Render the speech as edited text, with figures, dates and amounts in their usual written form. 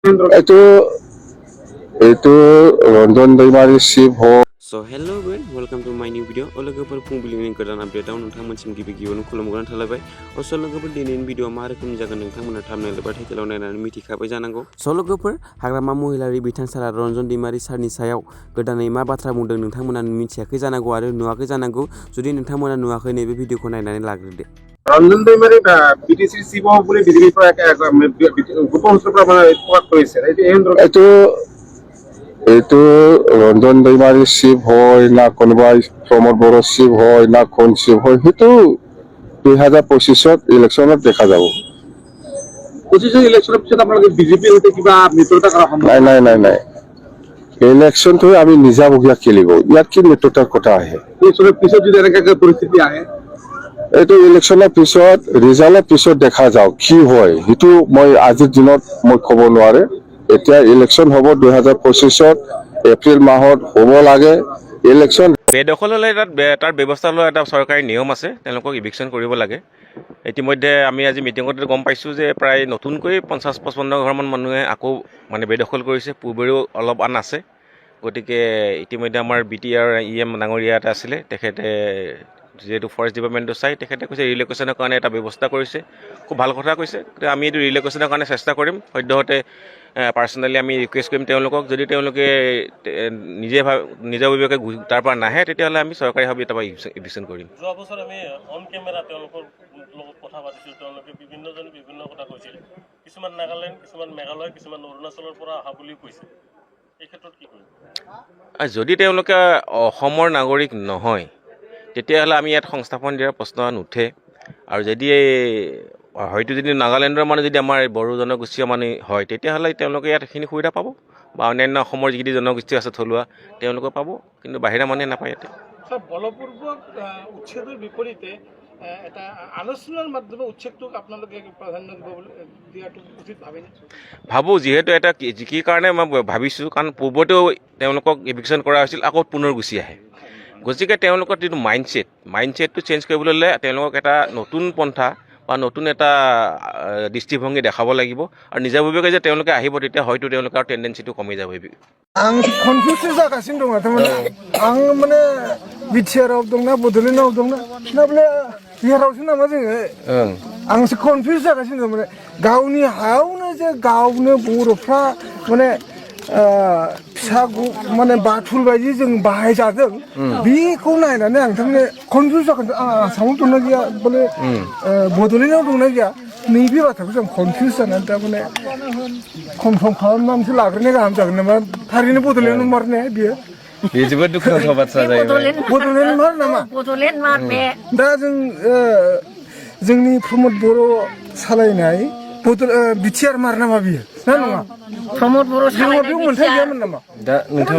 এইটো এইটো ৰঞ্জন दैमारि शिव हक So hello everyone, welcome to my new video. लोगोफोर फुंबिलिनि गोदान आपडेटआव नोंथांमोनसिम गिबियावनो खुलुमग्रोनाय थालायबाय। लोगोफोर दिनैनि भिडिअ मा रोखोमनि जागोन नोंथांमोना थाम्बनेल एबा टाइटेलाव नायनानै मिथिखाबाय जानांगौ। लोगोफोर हाग्रामा महिलारि बिथांसारा रन्जन दैमारि सारनि सायाव गोदानै मा बाथ्रा बुंदों नोंथांमोना मिथियाखै जानांगौ आरो नुवाखै जानांगौ। जुदि नोंथांमोना नुवाखै नैबे भिडिअखौ नायनानै लाग्रोदो। रंजन दैमारि বিটিসি শিৱ বুলি বিজেপিৰ পৰা গোপন সূত্ৰৰ পৰা প্ৰকাশ কৰিছে এইটো ৰঞ্জন दैमारि शिव হয় না কোনোবা প্ৰমোদ বড়ো শিৱ হয় না কোন শিৱ হয় সেইটো 2025 ইলেকশ্যনত দেখা যাব। 25 ইলেকশ্যনৰ পিছত আপোনালোকে বিজেপিৰ সৈতে কিবা মিত্ৰতা কৰা সম্ভৱ? নাই ইলেকশ্যনটো আমি নিজাববীয়া খেলিব, ইয়াত কি মিত্ৰতাৰ কথা আহে? ইলেকশ্যনৰ পিছত যদি এনেকৈ পৰিস্থিতি আহে, এইটো ইলেকশ্যনৰ পিছত ৰিজাল্টৰ পিছত দেখা যাওক কি হয়, সেইটো মই আজিৰ দিনত মই ক'ব নোৱাৰে। এতিয়া ইলেকশ্যন হ'ব 2025 এপ্ৰিল মাহত হ'ব লাগে ইলেকশ্যন। বেদখল হ'লে তাৰ ব্যৱস্থা লোৱা এটা চৰকাৰী নিয়ম আছে, তেওঁলোকক ইভিকশ্যন কৰিব লাগে। ইতিমধ্যে আমি আজি মিটিঙতে গম পাইছোঁ যে প্ৰায় নতুনকৈ 50-55 ঘৰমান মানুহে আকৌ মানে বেদখল কৰিছে, পূৰ্বেও অলপ আন আছে। গতিকে ইতিমধ্যে আমাৰ BTR EM ডাঙৰীয়া এটা আছিলে, তেখেতে যিহেতু ফৰেষ্ট ডিপাৰ্টমেণ্টটো চাই তেখেতে কৈছে ৰিল'কেশ্যনৰ কাৰণে এটা ব্যৱস্থা কৰিছে, খুব ভাল কথা কৈছে। গতিকে আমি এইটো ৰিল'কেশ্যনৰ কাৰণে চেষ্টা কৰিম। সদ্যহতে পাৰ্চনেলি আমি ৰিকুৱেষ্ট কৰিম তেওঁলোকক, যদি তেওঁলোকে নিজাববীয়াকৈ তাৰ পৰা নাহে তেতিয়াহ'লে আমি চৰকাৰীভাৱে তাৰপৰা ইভিকশ্যন কৰিম। যোৱা বছৰ আমি অন কেমেৰা তেওঁলোকৰ লগত কথা পাতিছিলোঁ, তেওঁলোকে বিভিন্নজনে বিভিন্ন কথা কৈছিল। কিছুমান নাগালেণ্ড, কিছুমান মেঘালয়, কিছুমান অৰুণাচলৰ পৰা অহা বুলিও কৈছে। এই ক্ষেত্ৰত কি কৰিম? যদি তেওঁলোকে অসমৰ নাগৰিক নহয় তেতিয়াহ'লে আমি ইয়াত সংস্থাপন দিয়াৰ প্ৰশ্ন নুঠে। আৰু যদি হয়তো যদি নাগালেণ্ডৰ মানুহ যদি আমাৰ বড়ো জনগোষ্ঠীয় মানুহ হয় তেতিয়াহ'লে তেওঁলোকে ইয়াত এইখিনি সুবিধা পাব, বা অন্যান্য অসমৰ যিখিনি জনগোষ্ঠী আছে থলুৱা তেওঁলোকে পাব, কিন্তু বাহিৰা মানুহে নাপায় ইয়াতে। বলপূৰ্বক উচ্ছেদৰ বিপৰীতে এটা আলোচনাৰ মাধ্যমে উচ্ছেদটোক আপোনালোকে প্ৰাধান্য দিয়াটো উচিত ভাবেনে? ভাবোঁ, যিহেতু এটা কি কাৰণে মই ভাবিছোঁ, কাৰণ পূৰ্বতেও তেওঁলোকক ইভিকশ্যন কৰা হৈছিল, আকৌ পুনৰ গুচি আহে। গতিকে তেওঁলোকৰ যিটো মাইণ্ডছেটটো চেঞ্জ কৰিবলৈ হ'লে তেওঁলোকক এটা নতুন পন্থা বা নতুন এটা দৃষ্টিভংগী দেখাব লাগিব, আৰু নিজাববীয়াকৈ যে তেওঁলোকে আহিব তেতিয়া হয়তো তেওঁলোকৰ টেণ্ডেঞ্চিটো কমি যাব। आं कनफिउज जागासिनो दं थारमाने आं माने बिटिआरआव दंना बड'लेण्डआव दंना ना बले बिहारावसो नामा जोङो आंसो कनफिउज जागासिनो दं। माने गावनि हायावनो जे गावनो बर'फ्रा माने फिसा माने बाथुल बायदि जों बाहायजादों, बेखौ नायनानै आं थारमाने कनफिउज जागोन। आसामाव दंना गैया बले बड'लेण्डआव दंना गैया, नैबे बाथ्राखौ जों कनफिउज जानानै थारमाने कनफार्म खालामनानैसो लाग्रोनाय गाहाम जागोन नामा? थारैनो बड'लेण्ड मार ने बियो? बे जोबोद दुखुनांथाव बाथ्रा जाहैबाय। बड'लेण्ड मार नामा? बड'लेण्ड मार बे। दा जोंनि प्रमोद बर' सालायनाय बिटिआर मार नामा बियो ना नङा? प्रमोद बर' सालायनाय मोनथाय गैयामोन नामा? दा नोंथां